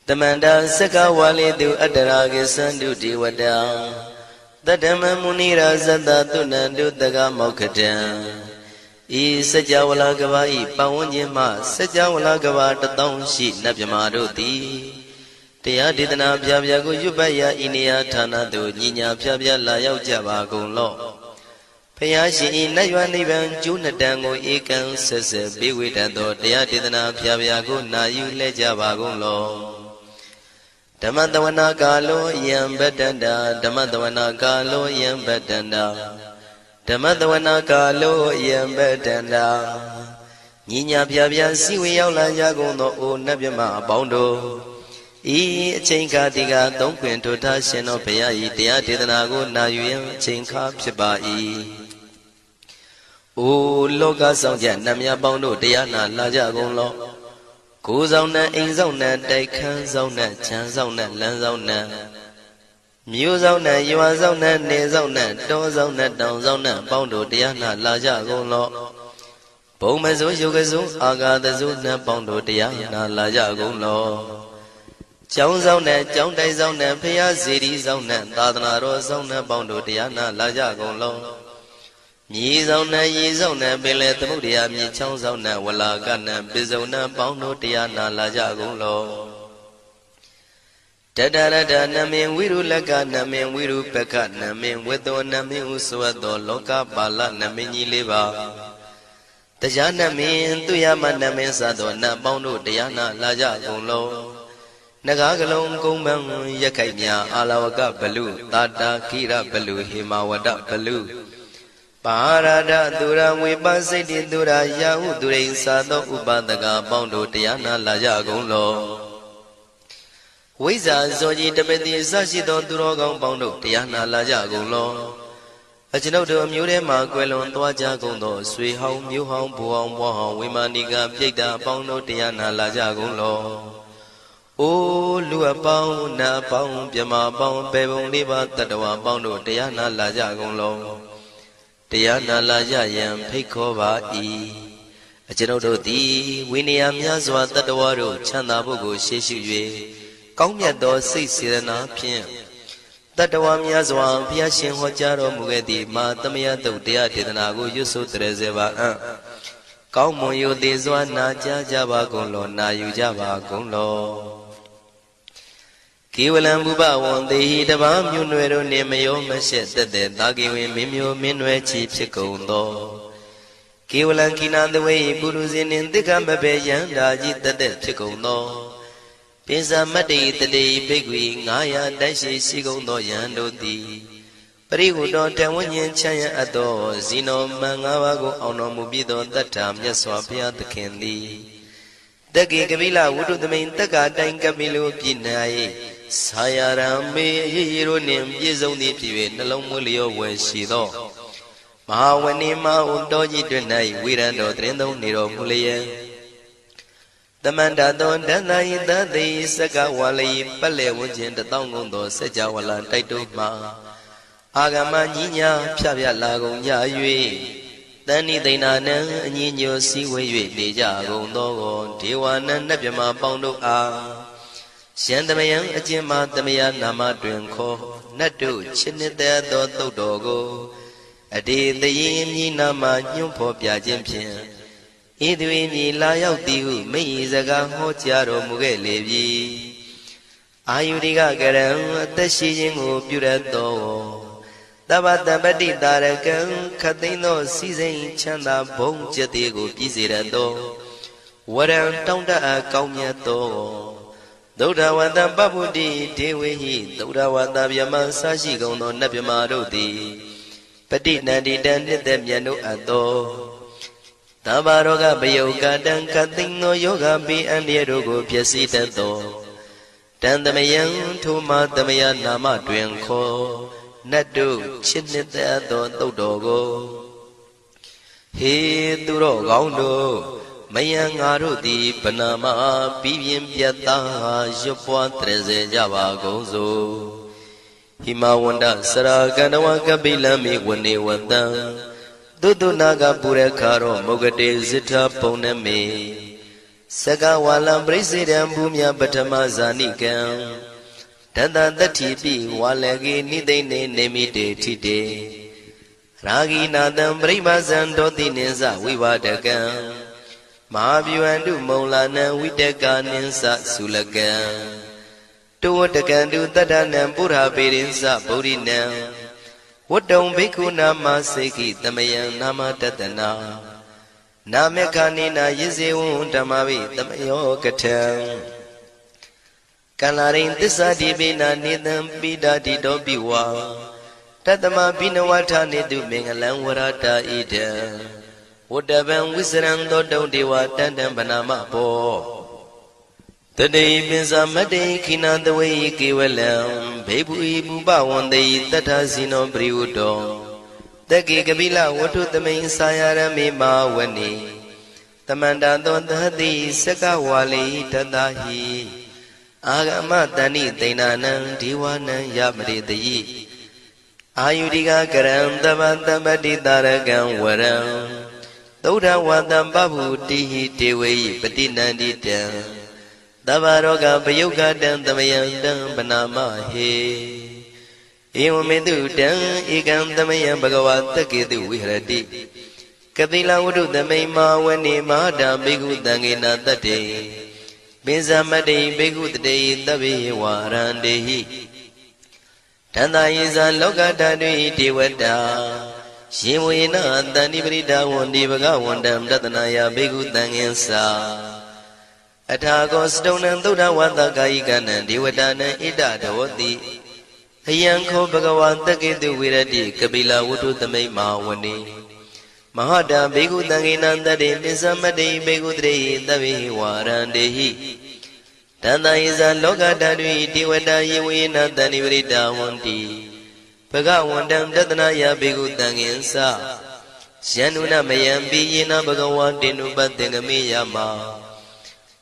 Tamanda Saka Wali do Adaragi Sandu Diwada Tadama Munira Zada Tunandu Daga Mokatan E Sajawala Gavai Pawunjima Sajawala Gavata Townshi Nabjamaruti Tia Didana Pyago Yubaya Inia Tana do Nina Pyabya Layao Java Gunlo Payashi Nayanivan Junadango Ekan Sese Biwitado Tia Didana Pyago Nayu Lejava Gunlo Damadavana Galo Yam Bedanda Damadavana Galo Yam Bedanda Damadavana Galo Yam Bedanda Nina Pyabya Siwi Yaula Yagono O Nabima Bondo E Chinka Diga Don't Quinto Tashino Payai Tia Didanago Nayu Chinka Pibai O Loga Sonja Namya Bondo Diana Lajagonlo Go zona, in zona, they can zona, chan zona, land zona. Mu zona, you are zona, ne zona, do zona, down zona, bondo, diana, laja gonlo. Pomazo, yogazo, aga the zona, bondo, diana, laja gonlo. Chow zona, chow day zona, pia city zona, dadana zona, bondo, diana, laja gonlo. Ye zona, ye zona, bele the mudia, me chow zona, wala gana, bizona, bondo, diana, laja gonlo. Dadada, namin, wiru laga, namin, wiru peka, namin, wedo, namin, uswado, loka, bala, namin, liva. Tajana min, tuyama, namin, sado, na bondo, diana, laja gonlo. Nagagalong kumbang, yakanya, alawaka, balu, tata, kira, balu, himawada, balu. Parada dura wipasiti dura yahu during sado ubadaga bondo tiana laja gonlo. Wiza zoji tapeti sashido durogong bondo tiana laja gonlo. Achinodo mure ma kwelon twaja gondo sui hong mu hong bu hong bo hong wimaniga pyeita bondo tiana laja gonlo. O lua pao na pao pyama pao pebong liba tatwa bondo tiana laja gonlo. Tiana Laja Yam Pekova E. A general D. Winniam Yazwa Tadawaro, Chanabugo, Sheshu, Kongyato, 6 Sirena Pien. Tadawam Yazwa, Piashin Hojaro Mugedi, Matamia do Dia Tidanago, Yusu Trezeva. Kaumoyo de Zwana Java Gonlo, Nayu Java Gonlo. Kiwalam Buba one day the Bam Yunuero Nemayo Meshet the Dagi Mimio Minwe Chief Chicondo. Kiwalan Kinan the way Buruzin in the Gambabe Yandaji the dead Chicondo. Pisa Mati the day Bigwi, Naya Dashi Sigondo Yando di. Periudo Tawanyan Chaya Ado, Zino Mangawago Onomubido that time Yaswapia the candy. The Gigavila would do the main Taka Dangabilu Pinai. Sayarame Yironim Yizoni Pive, Nalomulio Weshido. Mahawanima Undoji Dunai, Wirando Trendo Niro Mulia. The Mandadon Danai, the day Sakawali, Pale Wujin, the Tongundo, Sajawala, Taituma. Agama Nina, Pavia Lago, Yayue. Dani Dinana, Nino Siwe, Deja, Gondo, Tiwana, Nabima, Bondo A. Shandamayang Ajima Damaya Nama Drinko, Natu, Chinita do Dogo, a day the Yin Nama Yumpo Piajimpian. Idwini Layao Diu, Meizaga Hotiaro Mugelevi. Ayudiga Garam, the Shijingu Purato. Dabata Badi Darakan, Katino, Season Chanda, Bong Jatigo, Pizirado. What am Tonda Kaumiato? Dodawanda Babudi, Dewi, Dodawanda Yaman Sashi Gono Nabimarodi, Petit Nadi Dandi Demiano Ado Tabaroga Bayoga Dan Katino Yoga Bi and Yerogo Piasita Do Dandamayan Tuma Damaya Nama Dwenko Nadu Chinita Do Dogo He Duro Gaundo Mayang Arudi Panama Pivian Piata Jopua Treze Java Gozo Himawanda Saraganawa Kabila Mi Wani Wanda Dudu Naga Purekaro Mogade Zita Poneme Saka walam presidam bumya patama zanikam Tata tatipi walagi nidene nemide tide Ragi nadam brahmazan doti ninsa vivadakam Mahabhyuandu maulana vidaka ninsa sulakam Tuwatakandu tadanam pura pirinsa bodhinam Wadam bhikkhu nama seki tamayam nama tatana Namekanina yizewun tamavi tamayo katam Kalarin tissa dibina nidam bidadi dobiwa Tatama binawata nidu mengalang warata ida Wadaban wisran dodong dewa tandam banama po Today pinsa mate kinandaway kiwalam Bebu ibu bawande tatasino briudo Dagi kabila watu tamayin sayara me mawani Tamanda don dahati saka wali tatahi Agama tani tainanan diwanan yamritayi Ayudika karam tabantamati tarakan waram Tauda watam babu tihi tewayi patinandita Tabaroga payuga dan tamayan dan banama he Ewamedu dan ikan tamayan bhagavata ketu vihrati Katila wudu tamay mawani mahada bhikkhu tangena tate Binsamade bhikkhu tate tabi warandehi Tanda yisa lokatadwi devata Shimuyena tani prita wandi bhagavandam tatanaya bhikkhu tangensa Athago stonam tuda wata kaikanan devatanan ida dhavati Hayanko bhagavata ketu virati kapila wudu tamay mawani Mahada bhikkhu tangena tate binsamade bhikkhu tate tabi warandehi Tanda yisa lokatadwi devata yewena tani prita wandi Bhagavandam tatanaya bhikkhu tangensa Syanuna mayampi yena bhagavantinu patengami yama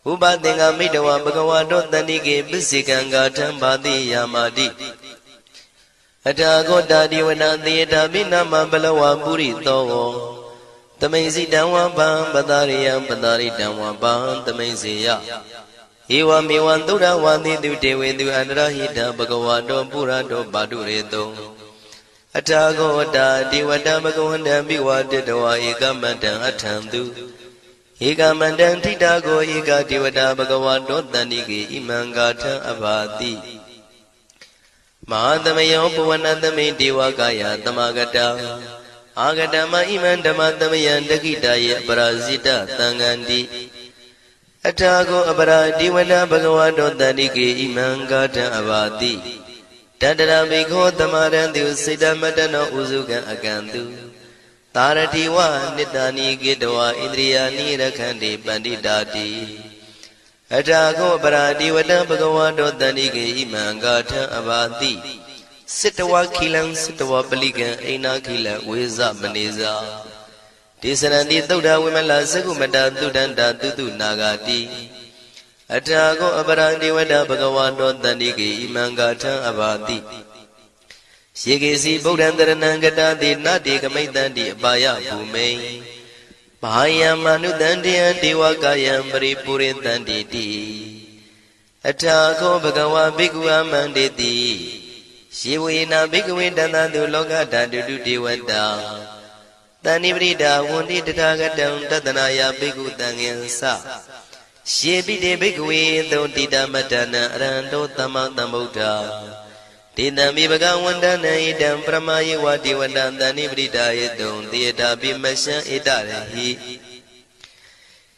Upatenga midwa bhagavato tanike pisikanga thambati yamati Athago dadiwana thiyata binama balawa puri togo Tamaisi damwa bam padariyam padaritam bam tamaisiya Ewa mewan tuda wandi tu dewe tu andrahita bhagavato purato padureto Athago dadiwata bhagavandam biwaditawa ekamatang athantu Ekamandam titago eka devata bhagavato tanike imangatha abhati Mahadamayo puvanatame devakaya tamagata Agatama iman dhamatamayan dakitaya parasita tangandi Athago apara devata bhagavato tanike imangatha abhati Tadara bhikho tamarantu siddhamatano usukan akantu Taratiwa nitani gidwa indriyani rakhandi panditati Athago paradivata bhagavato tanike imangatha abhati Sittawa khilam sittawa palikan aina khila weza maneza Tisaranti tauda vimala sakumata tudanta tutu nagati Athago paradivata bhagavato tanike imangatha abhati Shikesi Buddhantaranang Gatati Nati Kamaitanti Abaya Bhumei Mahaya Manutantiyan Devakayam Paripurintanti Athago Bhagava Bhikkhu Amanditi Shivena Bhikkhu Dantantu Lokatatu Devata Taniprita Wundi Tathagatam Tatanaya Bhikkhu Tangensa Shibhide Bhikkhu Dhontita Matana Arhanto Tamatambuddha Tidami bhagavandana idam pramaye vati vadantani pritayedum tiyata bimasya itarehi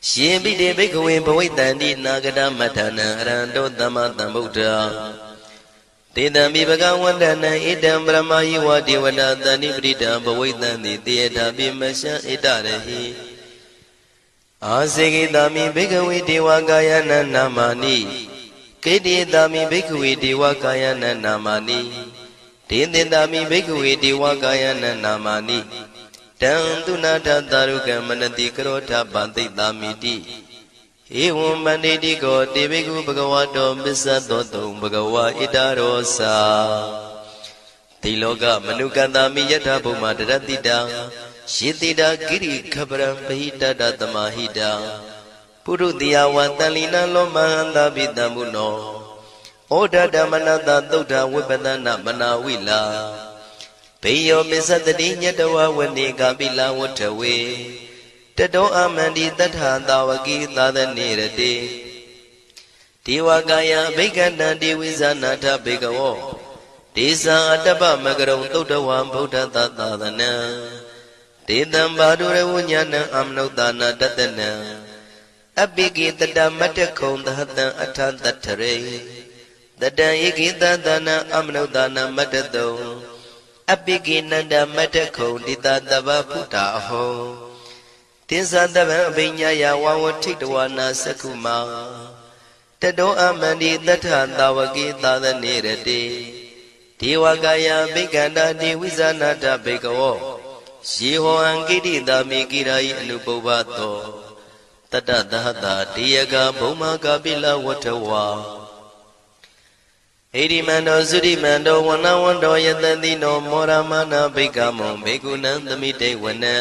Shibhide bhikkhuve bhavaitanti nagata matana arhanto tamatambuddha Tidami bhagavandana idam pramaye vati vadantani pritayedum bhavaitanti tiyata bimasya itarehi Asekitami bhikkhuve devakayana namani Kedidami bhikkhuve devakayana namani Tindindami bhikkhuve devakayana namani Tantunata tarukam manati karota bandhitamiti Evam bandhiti ko devikhu bhagavato missadoto bhagava itarosa Tiloka manukatami yatha bhuma daratita Shitita giri khabaram pahita datamahita ပုရုတိယဝတန်လီနလောမဟန္တာပိတံဘုနောဩဒဓမ္မနတသုဒ္ဓဝိပဒနာမနာဝိလာဘေယောမစ္စတတိညတဝဝနေကပိလဝထဝေတတောအမန္တိတထသာဝကိသာသနေရတိဒေဝကာယဘိက္ခန္တံဒေဝိဇာနာထဘေကဝောဒေဇာအတ္တပမကရုံသုဒ္ဓဝံဗုဒ္ဓသာသနံဒေတံဘာဒုရဝဉာဏံအမနုဿာနာတတနံအပိကိတတမတ္တခုံသဟတံအထတထရေတတံဧကိတသနံအမနုဿာနာမတ္တတုံအပိကိနန္ဒမတ္တခုံတိတတဗ္ဗဖုတာအဟောတိသတဗံအဘိညာယဝဝထိတဝနာသက္ခုမာတတောအမန္တိတထသာဝကိသာသနေရတိဒေဝကာယဘိက္ခန္တာဒေဝိဇာနာတဘေကဝောယေဟောအံကိတိတာမိကိရာယိအနုပုဗ္ဗသောတတသဟတာတေယကဘုံမာကပိလဝထဝါဣရိမန္တောသုရိမန္တောဝနဝန္တောယတတိနောမောရမနာဘိက္ခမုံဘေကုဏံသမိတေဝနံ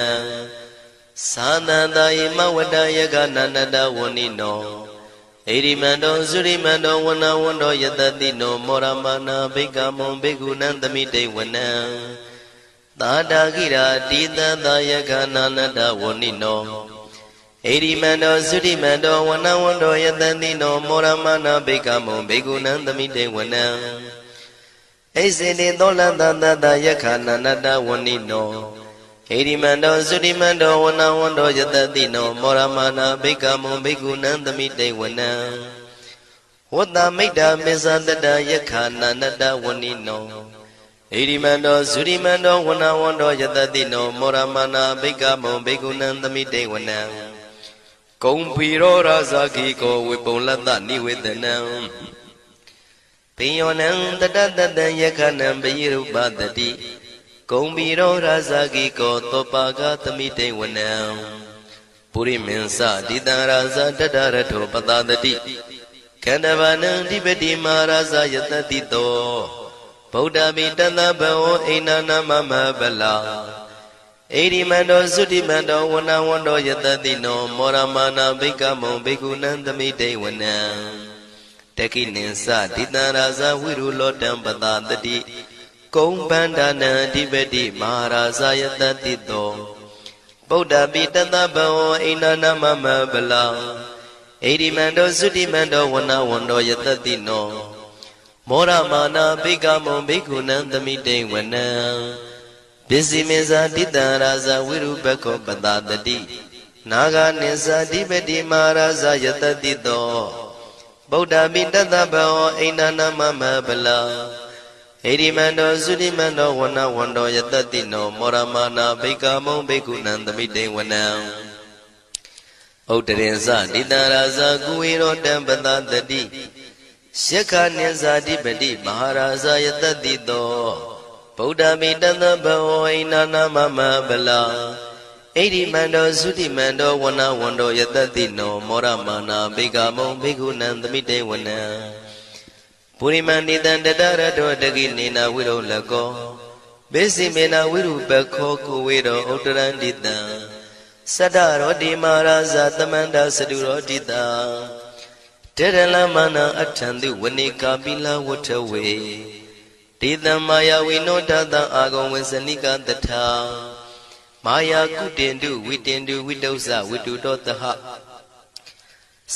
သာနန္တယေမဝတ္တယကနန္တဝနိနောဣရိမန္တောသုရိမန္တောဝနဝန္တောယတတိနောမောရမနာဘိက္ခမုံဘေကုဏံသမိတေဝနံသာတာကိရာတိတသယကနန္တဝနိနောဣရိမန္တောသုရိမန္တောဝနဝန္တောယတတိနောမောရမနာဘိက္ခမုံဘေကုဏံသမိတေဝနံဣစေတိသောလတတယခနန္တဝနိနောဣရိမန္တောသုရိမန္တောဝနဝန္တောယတတိနောမောရမနာဘိက္ခမုံဘေကုဏံသမိတေဝနံဝတ္တမိတ္တမေဇတတယခနန္တဝနိနောဣရိမန္တောသုရိမန္တောဝနဝန္တောယတတိနောမောရမနာဘိက္ခမုံဘေကုဏံသမိတေဝနံကုံဖီရောရာဇာခိကောဝေပုံလတ္တနိဝေဒနံပိယောနံတတတတံယခနံပိရုပတတိကုံဖီရောရာဇာခိကောသောပါကသမိတေဝနံပုရိမင်းစတိတံရာဇာတတရထောပတတတိခန္ဓဗနံဓိပတိမဟာရာဇာယတတိတောဗုဒ္ဓမိတတဘောအိနာနာမမဗလာဣရိမန္တောသုတိမန္တောဝနဝန္တောယတတိနောမောရမနာဘိက္ခမုံဘိက္ခုနံသမိတေဝနံတခိနိသဒိတံရာဇဝိရုလောတံပတတတိကုံဗန္ဒနံအဓိပတိမဟာရာဇယတတိတောဗုဒ္ဓပိတတဘောအိနာနာမမဗလာဣရိမန္တောသုတိမန္တောဝနဝန္တောယတတိနောမောရမနာဘိက္ခမုံဘိက္ခုနံသမိတေဝနံပစ္စည်းမေဇာတိတံရာဇဝိရုပခောပတတတိနာဂာနိသဓိပတိမဟာရာဇယတတိတောဗုဒ္ဓပိတတဘောအိန္ဒနာမမဗလာဣရိမန္တောသုတိမန္တောဝနဝန္တောယတတိနောမောရမနာဘိက္ခမုံဘိက္ခုနံသမိတေဝနံဥဒရင်သတိတံရာဇကုဝေရောတံပတတတိယက္ခနိသဓိပတိမဟာရာဇယတတိတောဗုဒ္ဓမိတတဘောအိနာနာမမဗလာဣရိမန္တောသုတိမန္တောဝနဝန္တောယတတိနောမောရမနာဘိက္ခမုံဘိက္ခုနံသမိတေဝနံပုရိမန္တိတံတတရတောတကိနေနာဝိရုလကောဘေစီမေနာဝိရုပခောကုဝေရောဥတရန္တိတံသတ္တရောတိမဟာရာဇသမန္တာစတုရောတိတံတေရလမနာအထံတုဝနိကာပိလဝထဝေဒေတံမာယဝိနောတတံအာဂုံဝေစနိကတထာမာယာကုတင်တုဝိတင်တုဝိတုဇဝိတုတောတဟ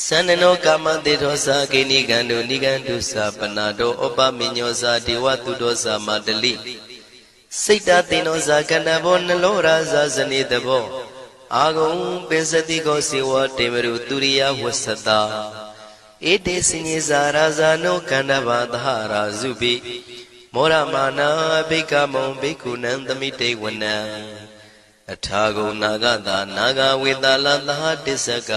သန္နနောကာမတေသောသာကိနိကံတုနိကံတုသာပနာတောဩပမိညောသာဒေဝတုတောသာမတလိစိတ်တသိနောသာကန္တဘောနလောရာဇာဇနိတဘောအာဂုံပင်စတိကောစေဝတေမရုသူရိယဝဆတာဧတေစဉ္ဇာရာဇာနောကန္တဘာသဟရာဇုပိမောရမနာဘိက္ခမုံဘိက္ခုနံသမိတေဝနံအထာဂုံနာဂတာနာဂဝေတလသဟတစ္စက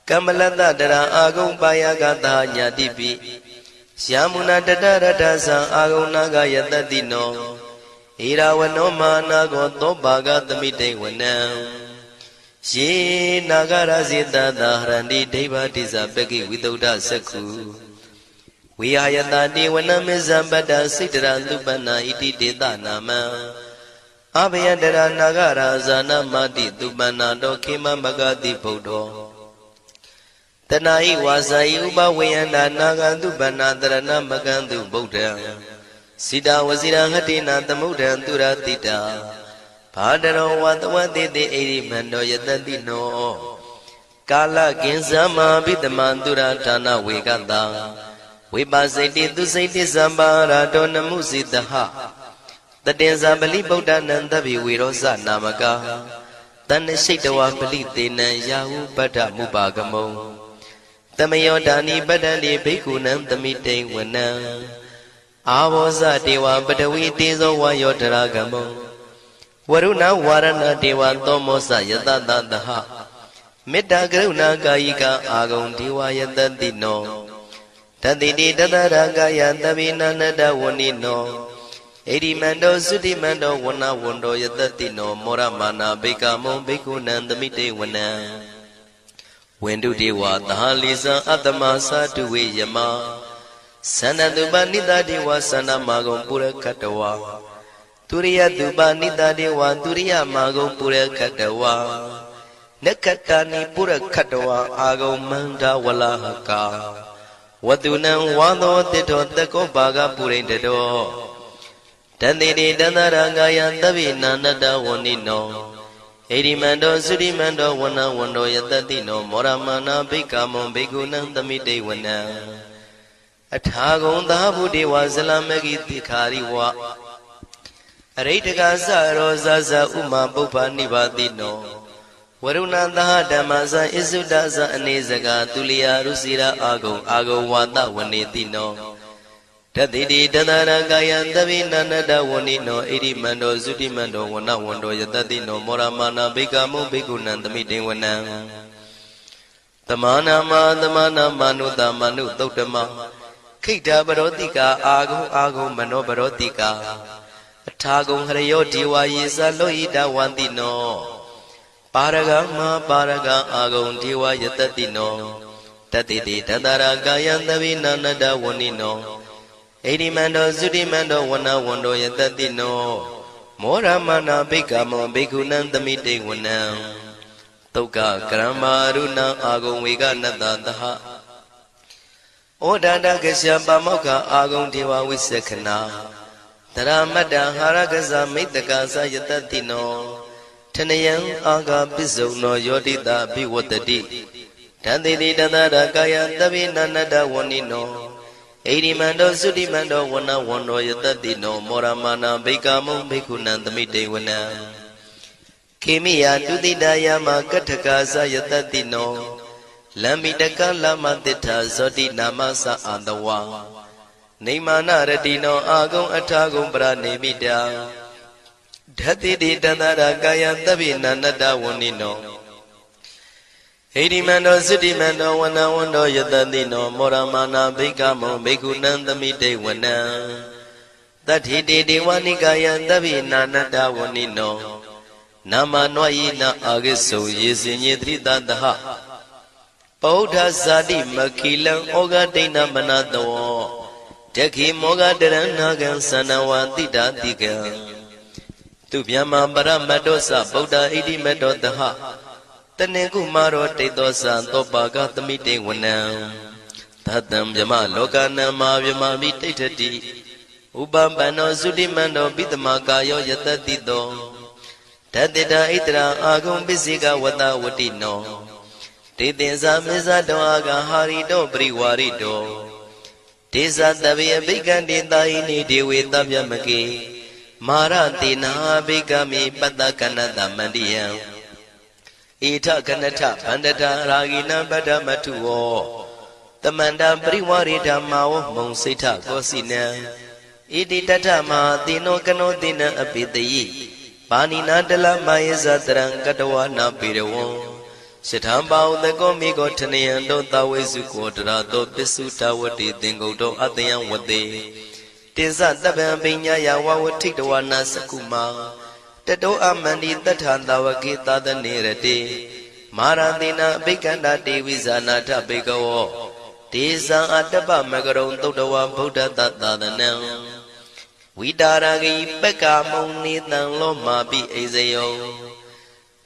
ကမ္မလတ္တတရာအာဂုံပါယကတာညာတိပိယာမုနာတတရတသံအာဂုံနာဂယတတိနောဣရာဝနောမာနာကောသောပါကသမိတေဝနံယေနာဂရဇိတသာဟရန္တိဒိဗ္ဗတိဇပကိဝိသုဒ္ဓသက္ခုဝိဟာယတတိဝနမေဇံပတ္တစိတ္တရသုပနာဣတိတေတနာမံအဘယတရနာဂရာဇာနမတိသုပနာတောခေမမဂတိဗုဒ္ဓော တဏှာဤဝါစာဤဥပဝေယန္တာနာဂန္တုဗန္နာတရဏမကန္တုဗုဒ္ဓံစိတာဝစီရဟတိနာသမုဒ္ဒံသူရတိတာဘာတရောဝတဝတိတိဣရိမန္တောယတတိနောကာလကင်္စမဘိတမံသူရဌာနဝေကတံဝိပါစိတိသူစိတိသံပါရာတောနမှုစိတဟတတေဇာပလိဗုဒ္ဓနံသဗ္ဗေဝေရောဇနာမကာတဏ္ဏရှိတဝပလိသေနံယာဟုပတ္ထမုပါကမုံတမယောဒာနိပတ္တန္တိဘိက္ခုနံသမိတိဝနံအာဘောဇတေဝပတဝီတေဇောဝါယောတရာကမုံဝရုဏဝါရဏတေဝသောမောစယတတသဟမေတ္တာကရုဏာကာယိကအာဂုံဒေဝယတတိနောတတိတိတတရာကာယသဗ္ဗေနန္တဝဏိနောဣရိမန္တောသုတိမန္တောဝဏဝန္တောယတတိနောမောရမာနာဘိက္ခမုံဘိက္ခုနံသမိတေဝနံဝန္တုတေဝသဟလိဇံအတ္တမသာတုဝေယမသန္တတုပနိတတေဝသန္တမာဂုံပုရခတဝါទុរិយតុបនិតាទេវទុរិយមាဂုံပုရခတဝါနက္ခတာနိပုရခတဝါအာဂုံမန္တဝလဟကာဝတုနံဝါသောတိတောတကောဘာဂပုရိတတောတန္တိတိတန္တရာဂာယသဗ္ဗေနာနတဝဏိနောဣရိမန္တောသုရိမန္တောဝနဝန္တောယတတိနောမောရမနာဘိက္ခမုံဘိက္ခုနံသမိတေဝနံအထာဂုံသာဗုဒေဝဇလမဂိတိခာရိဝအရိတကသရောဇဇဥမာပုပ္ပနိပါတိနောဝရုဏသဟဓမ္မဇဣစုဒဇအနေစကာသူလျာရုစီရာအာဂုံအာဂုံဝါဒဝနေတိနောတတိတိတတရကာယသဗ္ဗေနန္တဝဏိနောဣရိမန္တောသုတိမန္တောဝနဝန္တောယတတိနောမောရမာနာဘိက္ခမုံဘိက္ခုနံသမိတေဝနံသမာနာမသမာနာမနုတမနုသုတ်တမခိတ္တပရောတိကာအာဂုံအာဂုံမနောပရောတိကာအထာဂုံဟရယောဒေဝယေသလောဣတဝန္တိနောပါရဂမပါရဂအာဂုံဒေဝယတတိနောတတိတိတတရာကာယသဗ္ဗေနန္တဝဏိနောဣရိမန္တောသုတိမန္တောဝနဝန္တောယတတိနောမောရမနာဘိက္ခမောဘိက္ခုနံသမိတေဝနံသုက္ကကရမရုဏအာဂုံဝေကနတသဟဩဒန္တကရှပါမောက္ခအာဂုံဒေဝဝိသခနာတရမတ္တဟာရကဇမိတ္တကာသယတတိနောထနယံအာဂပိစုံနောယောတိတာဘိဝတ္တိတန္တိတိတတရကာယသဗ္ဗေနန္တဝဏိနောဣရိမန္တောသုတိမန္တောဝနဝန္တောယတတိနောမောရမာနာဘိက္ခမုံဘိက္ခုနံသမိတေဝနံခေမိယတုတိတယမကထကာသယတတိနောလမ္မိတကလမတိထာဇောတိနာမသအာတဝါနေမာနရတိနောအာဂုံအထာဂုံပရနေမိတာဓတ္တိတိတန္တရာကာယသဗ္ဗေနန္တဝဏိနောဣရိမန္တောသုတိမန္တောဝနဝန္တောယတတိနောမောရမာနာဘိက္ခမုံဘိက္ခုနံသမိတေဝနံတတ္ထိတေဒေဝနိကာယသဗ္ဗေနာနတဝဏိနောနာမနောယိနာအာဂိစုံယေစင်ညေသရိတတဟပုဒ္ဓဇာတိမခိလံဩဃဒိဏမနတောတခိမောဂတရဏဂံသနဝတိတာတိကံသူဗျမပရမတ္တောသဗုဒ္ဓဣတိမတ္တောတဟတနေကုမာရောတိတောသံသောပါကသမိတေဝနံသတ္တံဗျမလောကနံမာဗျမမိတိဋ္ဌတိဥပပန္နောသုတိမန္တောပိတမကာယောယတတိတောတတေတာဣတရာအာဂုံပစ္စေကဝတဝတိနောတေသင်္ဇာမေဇတောအာဂဟာရိတောပရိဝါရိတောဒေဇတဗေဘိက္ခန္တေတာယိနိဒေဝေတဗျမကေမာရတေနာဘိက္ခမေပတ္တကနတမန္တိယံဣထကနထဗန္တတာရာဂိနံပတ္တမထုဝောတမန္တပရိဝါရိဓမ္မာဝမုံစိဋ္ဌကောစီနံဣတိတထမဟာတိနောကနောတိနံအပိတယိပါဏိနာတလမယေဇတရံကတဝနာပေရဝံရှထံပါဥတကောမိကောထနယံတောတဝေစုကောတရာတောပစ္စုတဝတိသင်္ကုတ်တောအတယံဝတေတေဇတပံပိညာယဝဝထိတဝနာစကုမာတတောအမန္တိတထံတဝကေသဒနေရတေမာရတိနာအဘိက္ခန္တာတေဝိဇာနာထဘေကဝောဒေဇံအတ္တပမကရုံသုတ်တဝဗုဒ္ဓတသာသနံဝိတာရဂိပက္ကာမုံနေတံလောမာပိအိဇယော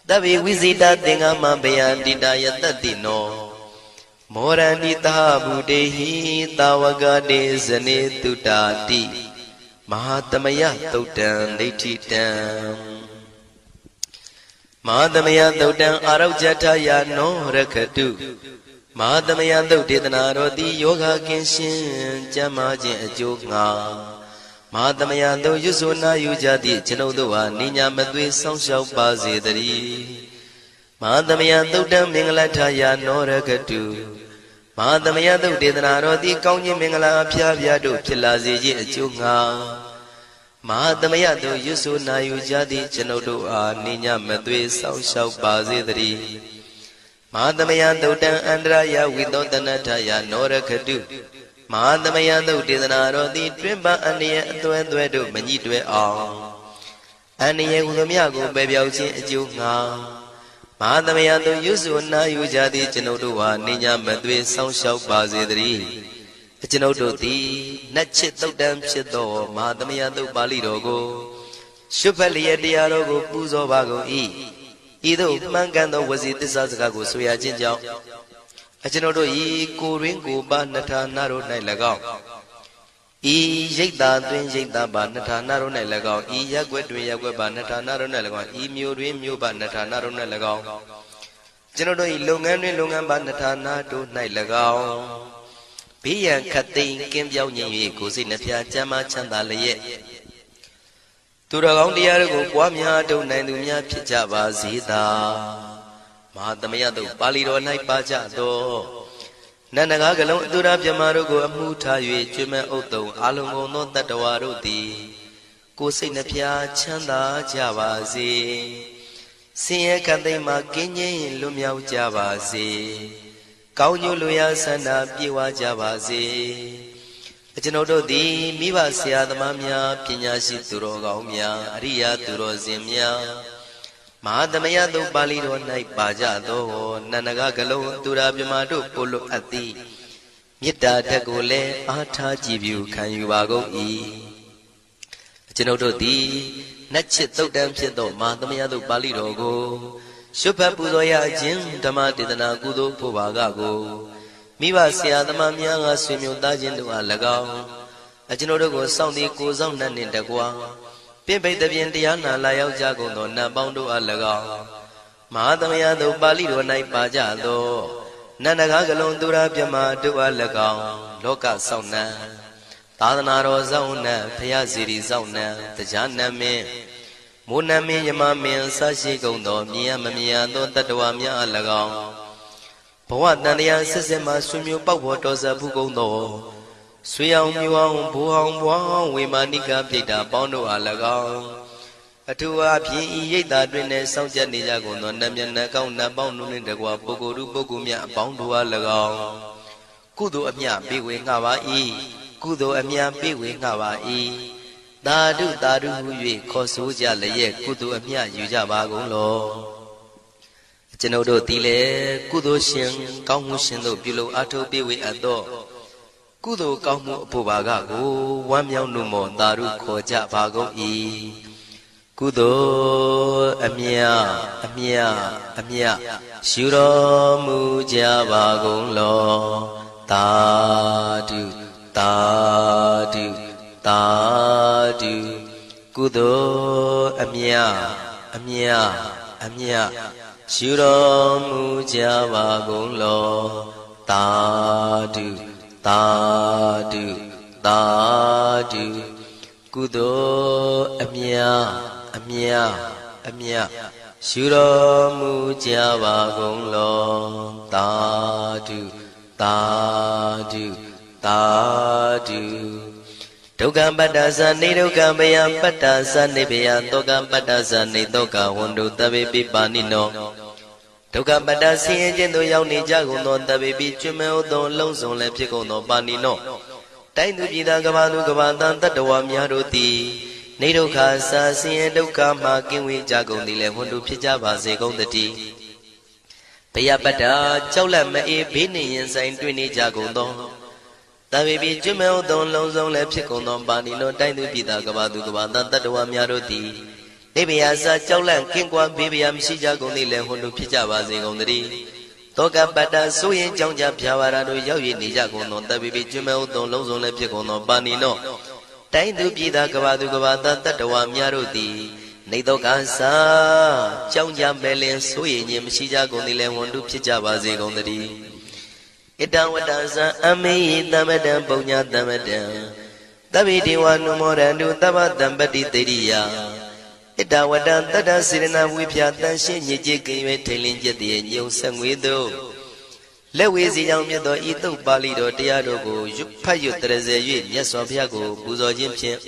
တဗေဝိဇိတာသင်္ဃမဘယန္တိတာယတတိနော မောရဏိတာဘူတေဟိတာဝကတေဇနေတုတာတိမဟာသမယသုတ်တံဒိဋ္ဌိတံမဟာသမယသုတ်တံအာရောဇထယာနောရခတုမဟာသမယသုတ်ဒေသနာတော်သည်ယောဂကင်းရှင်းကျမ်းမာခြင်းအကျိုးငါမဟာသမယသုတ်ရွဆိုနာယူကြသည့်ကျွန်ုပ်တို့ဟာနိညာမသွေဆောင်းလျှောက်ပါစေတည်းမဟာသမယသုတ်တံမင်္ဂလထယာနောရခတုမဟာသမယသုတ်ဒေသနာတော်သည်ကောင်းခြင်းမင်္ဂလာအဖျားဖျားတို့ဖြစ်လာစေခြင်းအကျိုးငါမဟာသမယသုတ်ရွဆိုနာယူကြသည့်ကျွန်ုပ်တို့အားနိညာမသွေဆောင်းလျှောက်ပါစေတည်းမဟာသမယသုတ်တံအန္တရာယဝိသောတနထယာနောရခတုမဟာသမယသုတ်ဒေသနာတော်သည်တွင်ပအန္တရာယ်အသွဲသွဲတို့မညှိတွဲအောင်အန္တရာယ်ဟူသည်ကိုပယ်ပြောက်ခြင်းအကျိုးငါမဟာသမယသုတ်ရွဆိုနာယူကြသည့်ကျွန်ုပ်တို့ဟာနိညာမသွေဆောင်းလျှောက်ပါစေတည်းကျွန်ုပ်တို့သည်နတ်ချစ်သုတ်တံဖြစ်သောမဟာသမယသုတ်ပါဠိတော်ကိုရှုဖတ်လျက်တရားတော်ကိုပူဇော်ပါကုန်၏ဤသို့မှန်ကန်သောဝစီသစ္စာစကားကိုဆိုရခြင်းကြောင့်ကျွန်ုပ်တို့ဤကိုရင်းကိုပါနှထာနာတို့၌၎င်းဤရိတ်တာတွင်ရိတ်တာပါနှထာနာတို့၌၎င်းဤရက်ွက်တွင်ရက်ွက်ပါနှထာနာတို့၌၎င်းဤမြို့တွင်မြို့ပါနှထာနာတို့၌၎င်းကျွန်ုပ်တို့ဤလုပ်ငန်းတွင်လုပ်ငန်းပါနှထာနာတို့၌၎င်းဘေးရန်ခတ်သိမ်းကင်းပြောင်းခြင်း၍ကိုယ်စိတ်နှဖျားချမ်းသာချမ်းသာလျက်သူတော်ကောင်းတရားတို့ကိုပွားများထုတ်နိုင်သူများဖြစ်ကြပါစေသာမဟာသမယသုတ်ပါဠိတော်၌ပါကြသောနန္ဒကားကလုံးအတူရပြမတို့ကိုအမှုထား၍ကျွမ်းမဲ့ဥတုံအာလုံးကုန်သောတတ္တဝါတို့သည်ကိုယ်စိတ်နှဖျားချမ်းသာကြပါစေဆင်းရဲခတ်သိမ်းမှကင်းငြိမ်းလွတ်မြောက်ကြပါစေကောင်းကျိုးလိုရာဆန္ဒပြေဝကြပါစေကျွန်ုပ်တို့သည်မိဘဆရာသမားများပညာရှိသူတော်ကောင်းများအရိယာသူတော်စင်များမဟာသမယသုတ်ပါဠိတော်၌ပါကြသောနန္ဒကကလုံးသူရာပြမတို့ကိုလိုအပ်သည်မေတ္တာဓာတ်ကိုလည်းအားထားကြည်ပြုခံယူပါကုန်၏ကျွန်ုပ်တို့သည်နတ်ချစ်သုတ်တံဖြစ်သောမဟာသမယသုတ်ပါဠိတော်ကိုရှုဖတ်ပူဇော်ရခြင်းဓမ္မဒေသနာကုသိုလ်ဖို့ပါကကိုမိဘဆရာသမားများကဆွေမျိုးသားချင်းတို့အား၎င်းကျွန်ုပ်တို့ကိုစောင့်တည်ကိုဆောင်နှံ့နှင့်တကွာပြိပိတပြင်တရားနာလာရောက်ကြကုန်သောနတ်ပေါင်းတို့အား၎င်းမဟာသမယသုတ်ပါဠိတော်၌ပါကြသောနန္ဒကားကလုံးသူရာပြမတို့အား၎င်းလောကဆောင်နှံသာသနာတော်ဆောင်နှံဖရာစီရီဆောင်နှံတရားနမင်းမိုးနမင်းယမမင်းဆရှိကုန်သောမြင်ရမမြင်ရသောတတ္တဝါများအား၎င်းဘဝတန်တရားဆက်ဆက်မှဆွေမျိုးပေါက်ဖို့တော်စပ်ဘူးကုန်သောဆွေအောင်မျိုးအောင်ဘိုးအောင်ဘွားအောင်ဝေမာနိကပြိတ္တာပေါင်းတို့အား၎င်းအထူးအားဖြင့်ဤရိတ်တာတွင်နဲ့စောင့်ကြနေကြကုန်သောနတ်မြတ်နတ်ကောင်းနတ်ပေါင်းတို့နှင့်တကွာပုဂ္ဂိုလ်ပုဂ္ဂိုလ်များအပေါင်းတို့အား၎င်းကုသိုလ်အမြပေးဝေငှပါ၏ကုသိုလ်အမြပေးဝေငှပါ၏သာဓုသာဓုဟု၍ခေါ်ဆိုကြလျက်ကုသိုလ်အမြယူကြပါကုန်လောကျွန်ုပ်တို့သည်လည်းကုသိုလ်ရှင်ကောင်းမှုရှင်တို့ပြုလုပ်အားထုတ်ပေးဝေအပ်သောကုသိုလ်ကောင်းမှုအဖို့ပါကကိုဝမ်းမြောက်နှုတ်မောသာဓုခေါ်ကြပါကုန်၏ကုသိုလ်အမြအမြအမြရှုတော်မူကြပါကုန်လောသာဓုသာဓုသာဓုကုသိုလ်အမြအမြအမြရှုတော်မူကြပါကုန်လောသာဓုသာဓုသာဓုကုသိုလ်အမြအမြအမြရှုတော်မူကြပါကုန်လောသာဓုသာဓုသာဓုဒုက္ခပတ္တသနေဒုက္ခဘယပတ္တသနေဘယတောကပတ္တသနေတောကဝန္တုတဗေပိပါဏိနောဒုက္ခပတ္တဆင်းရဲခြင်းသို့ရောက်နေကြကုန်သောတဗေပိကျွမဲဥသောလုံးစုံလည်းဖြစ်ကုန်သောပါဏိနောတိုင်းသူပြည်သားကဘာသူကဘာတန်တတ္တဝါများတို့သည်နေဒုက္ခစာဆင်းရဲဒုက္ခမှကင်းဝေးကြကုန်သည်လည်းဝန္တုဖြစ်ကြပါစေကုန်သတည်းဘယပတ္တကြောက်လန့်မအေးဘေးနှင့်ရင်ဆိုင်တွေ့နေကြကုန်သောတဗေပိကျွမဲဥသောလုံးစုံလည်းဖြစ်ကုန်သောပါဏိနောတိုင်းသူပြည်သားကဘာသူကဘာတန်တတ္တဝါများတို့သည်နေဘယစာကြောက်လန့်ကင်းကွာဘေးဘယမရှိကြကုန်သည်လည်းဝန္တုဖြစ်ကြပါစေကုန်သတည်း သ တောကပတ္တဆိုရင်ကြောင့်ကြဖြာဝါရတို့ရောက်ရနေကြကုန်သောတပိပိကျွမဲဥသုံလုံးစုံလည်းဖြစ်ကုန်သောပါဏိနောတိုင်းသူပြည်သားကဘာသူကဘာသားတတ္တဝါများတို့သည်နေတောကသာကြောင့်ကြမဲ့လင်ဆိုရင်ခြင်းမရှိကြကုန်သည်လည်းဝန်တုဖြစ်ကြပါစေကုန်သတည်းဣတံဝတ္တဇံအမေယတမတံပုညတမတံသဗ္ဗေဒေဝနုမောရန္တုသဗ္ဗတံပတိတေရိယဣတဝတ္တတတ္တစေရနာဝိဖြာတန်ရှင်းညစ်ကြေးကင်၍ထိန်လင်းကျက်တည်းညုံဆက်ငွေတို့လက်ဝေစီကြောင့်မြတ်သောဤသုတ်ပါဠိတော်တရားတို့ကိုဖတ်ရွတ်တရစေ၍မြတ်စွာဘုရားကိုပူဇော်ခြင်းဖြင့်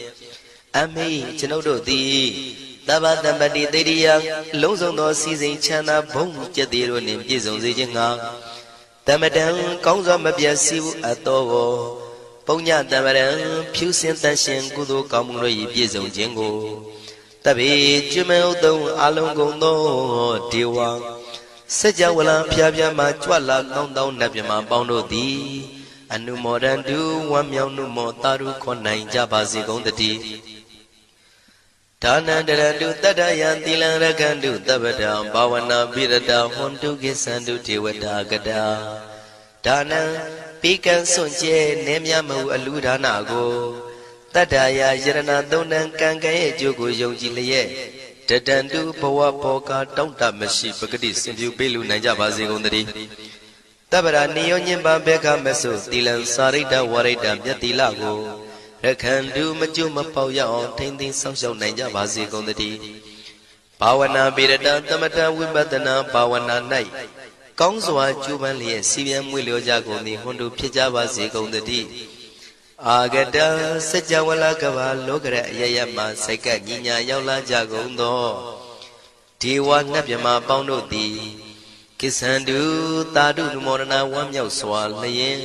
အမေကျွန်ုပ်တို့သည်သဗ္ဗတံပတိတေရိယလုံးစုံသောစီစဉ်ချမ်းသာဘုံကျက်တည်းတို့နှင့်ပြည့်စုံစေခြင်းငှာတမတံကောင်းစွာမပြတ်စီဘူးအတော်ကိုပုညတမရံဖြူစင်တန်ရှင်ကုသိုလ်ကောင်းမှုတို့၏ပြည့်စုံခြင်းကိုတပိကျွမဲဥသုံအလုံးကုန်သောဒေဝစัจ java လံဖျားဖျားမှကြွလာကောင်းသောနတ်မြမပေါင်းတို့သည်အနုမောဒန္တုဝမ်းမြောက်နုမောတာရုခွန်နိုင်ကြပါစေကုန်တည်းဒါနန္တရတုတတ္တယံသီလံရကန္တုတပ္ပတံဘာဝနာပိရတဟွန်တုကိသန္တုဒေဝတာကတာဒါနံပိကံစွန့်ကျဲနေမြမဟုအလူဒါနကိုတတ္တယာယရဏသုံးတန်ကံကံရဲ့အကျိုးကိုယုံကြည်လျက်တတန္တုဘဝဘောကတောင့်တမရှိပဂတိစင်ပြူပေးလူနိုင်ကြပါစေကုန်သတည်းတပ္ပရာနိယောညင်ပဘေခမဆုသီလံစာရိတ္တဝရိတ္တမြတ်တိလကိုရခန္တုမကျွမပေါရအောင်ထိမ့်သိမ်းဆောင်ရှောက်နိုင်ကြပါစေကုန်သတည်းဘာဝနာပိရတသမထဝိပဿနာဘာဝနာ၌ကောင်းစွာကျူးပန်းလျက်စီပြန်မွေလျောကြကုန်သည်ဟွန်တုဖြစ်ကြပါစေကုန်သတည်းအာဂတစัจ java လကဘာလောကရအယယမှစိတ်ကညီညာရောက်လာကြကုန်သောဒေဝနတ်မြမပေါင်းတို့သည်ကိသန္တုသာဓုနမောဒနာဝမ်းမြောက်စွာလျင်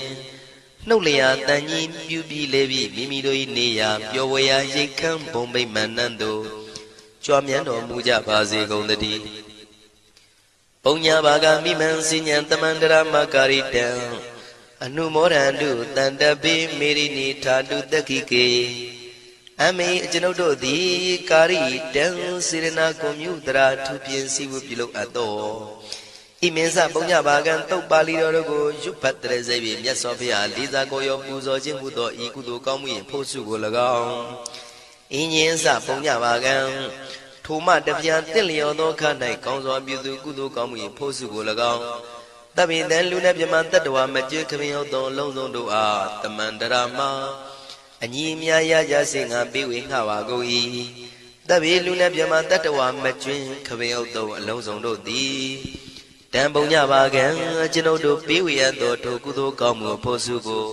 နှုတ်လျာတန်ကြီးပြူပြီးလေပြီးမိမိတို့၏နေရာပျော်ဝေရာရိတ်ခမ်းဘုံဗိမာန်နှံတို့ကြွမြန်းတော်မူကြပါစေကုန်သတည်းပုညဘာဂမိမံစဉ္ဉံတမန္တရမကာရိတံအနုမောဒန္တုတန္တပိမေရိနိထာတုတက္ခိကေအမေကျွန်ုပ်တို့သည်ကာရိတံစေရနာကွန်မြူတရာထူပြင်းစီဝပြုလုပ်အပ်သောဣမင်းစပုညဘာကံတုတ်ပါဠိတော်တို့ကိုရွတ်ဖတ်တရစေပြီမြတ်စွာဘုရားလေးစားကိုရောပူဇော်ခြင်းဟူသောဤကုသိုလ်ကောင်းမှု၏ဖို့စုကို၎င်းအင်းညင်းစပုညဘာကံထိုမှတပြားတင့်လျော်သောခါ၌ကောင်းစွာပြုသူကုသိုလ်ကောင်းမှု၏ဖို့စုကို၎င်းတပိတံလူနဲ့ပြမတတ္တဝါမကျွေးခမင်းဟုတ်သောအလုံးစုံတို့အားတမန္တရာမအညီမြာရကြစေငါပေးဝေငှပါကုန်၏တပိလူနဲ့ပြမတတ္တဝါမကျွေးခမင်းဟုတ်သောအလုံးစုံတို့သည်တံပုံညပါကံကျွန်ုပ်တို့ပေးဝေရသောထိုကုသိုလ်ကောင်းမှုဖို့စုကို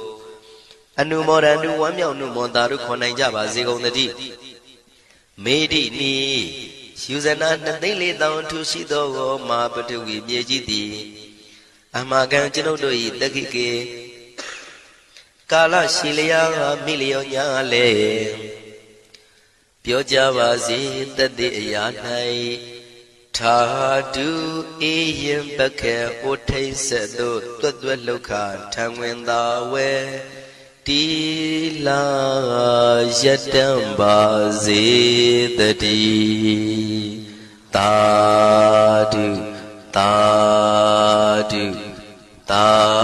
အနုမောဒန္တုဝမ်းမြောက်နုမောတာတို့ခွန်နိုင်ကြပါစေကုန်သတည်းမေဒိနီယူဇနာ2,400,000ထူရှိသောမဟာပထဝီမြေကြီးသည်အမကံကျွန်ုပ်တို့၏တက္ခိကေကာလရှိလျာမိလျောညာလေပြောကြပါစေတတိအရာ၌ထာတုအေယံပခေဩထိတ်ဆက်တို့တွတ်တွတ်လောက်ခထံဝင်သာဝဲတီလာယတံပါစေတတိသာဓုသာဓုသာ